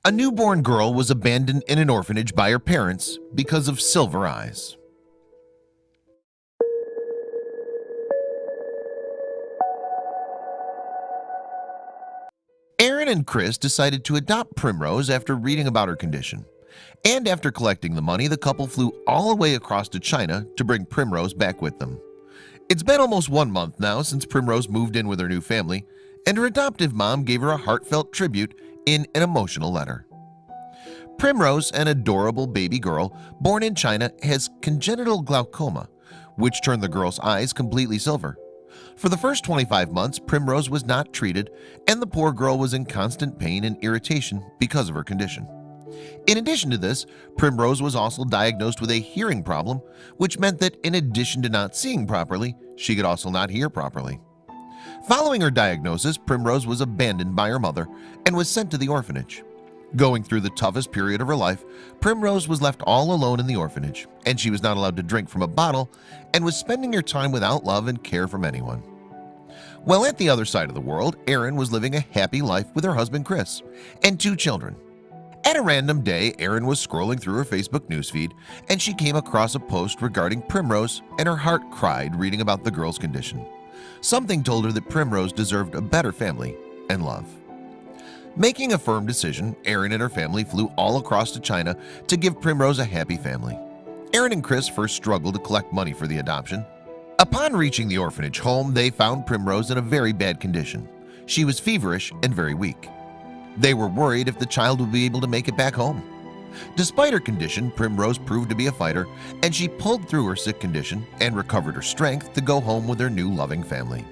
A newborn girl was abandoned in an orphanage by her parents because of silver eyes. Aaron and Chris decided to adopt Primrose after reading about her condition. And after collecting the money, the couple flew all the way across to China to bring Primrose back with them. It's been almost 1 month now since Primrose moved in with her new family, and her adoptive mom gave her a heartfelt tribute in an emotional letter. Primrose, an adorable baby girl born in China, has congenital glaucoma, which turned the girl's eyes completely silver. For the first 25 months, Primrose was not treated, and the poor girl was in constant pain and irritation because of her condition. In addition to this, Primrose was also diagnosed with a hearing problem, which meant that in addition to not seeing properly, she could also not hear properly. Following her diagnosis, Primrose was abandoned by her mother and was sent to the orphanage. Going through the toughest period of her life, Primrose was left all alone in the orphanage, and she was not allowed to drink from a bottle and was spending her time without love and care from anyone. While at the other side of the world, Erin was living a happy life with her husband Chris and 2 children. At a random day, Erin was scrolling through her Facebook newsfeed and she came across a post regarding Primrose, and her heart cried reading about the girl's condition. Something told her that Primrose deserved a better family and love. Making a firm decision, Erin and her family flew all across to China to give Primrose a happy family. Erin and Chris first struggled to collect money for the adoption. Upon reaching the orphanage home, they found Primrose in a very bad condition. She was feverish and very weak. They were worried if the child would be able to make it back home. Despite her condition, Primrose proved to be a fighter, and she pulled through her sick condition and recovered her strength to go home with her new loving family.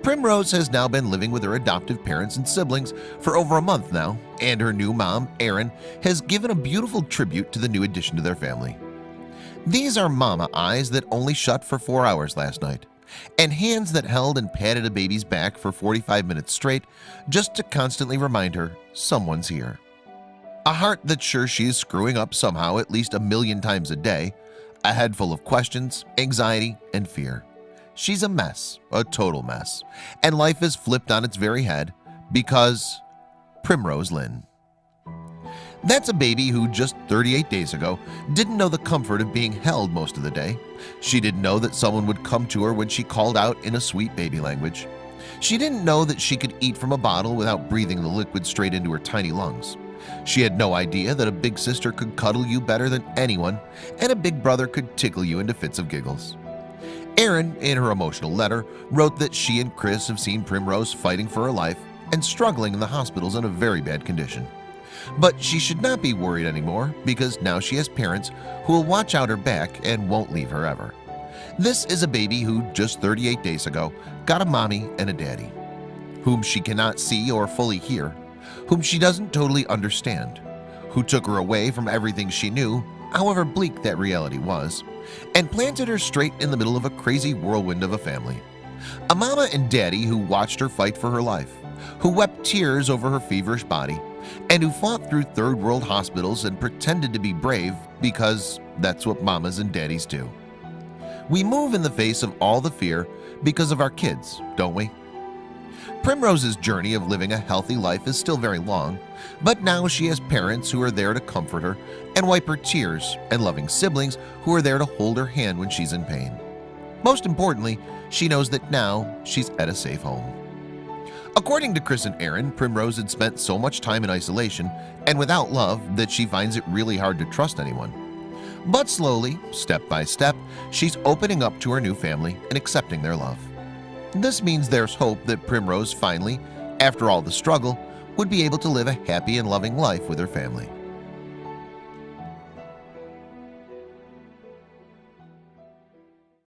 Primrose has now been living with her adoptive parents and siblings for over a month now, and her new mom, Erin, has given a beautiful tribute to the new addition to their family. These are mama eyes that only shut for 4 hours last night, and hands that held and patted a baby's back for 45 minutes straight just to constantly remind her someone's here. A heart that's sure she's screwing up somehow at least 1,000,000 times a day, a head full of questions, anxiety, and fear. She's a mess, a total mess, and life is flipped on its very head because Primrose Lynn. That's a baby who just 38 days ago didn't know the comfort of being held most of the day. She didn't know that someone would come to her when she called out in a sweet baby language. She didn't know that she could eat from a bottle without breathing the liquid straight into her tiny lungs. She had no idea that a big sister could cuddle you better than anyone, and a big brother could tickle you into fits of giggles. Erin, in her emotional letter, wrote that she and Chris have seen Primrose fighting for her life and struggling in the hospitals in a very bad condition. But she should not be worried anymore because now she has parents who will watch out her back and won't leave her ever. This is a baby who just 38 days ago got a mommy and a daddy, whom she cannot see or fully hear, whom she doesn't totally understand, who took her away from everything she knew, however bleak that reality was, and planted her straight in the middle of a crazy whirlwind of a family. A mama and daddy who watched her fight for her life, who wept tears over her feverish body, and who fought through third world hospitals and pretended to be brave because that's what mamas and daddies do. We move in the face of all the fear because of our kids, don't we? Primrose's journey of living a healthy life is still very long, but now she has parents who are there to comfort her and wipe her tears, and loving siblings who are there to hold her hand when she's in pain. Most importantly, she knows that now she's at a safe home. According to Chris and Erin, Primrose had spent so much time in isolation and without love that she finds it really hard to trust anyone. But slowly, step by step, she's opening up to her new family and accepting their love. This means there's hope that Primrose finally, after all the struggle, would be able to live a happy and loving life with her family.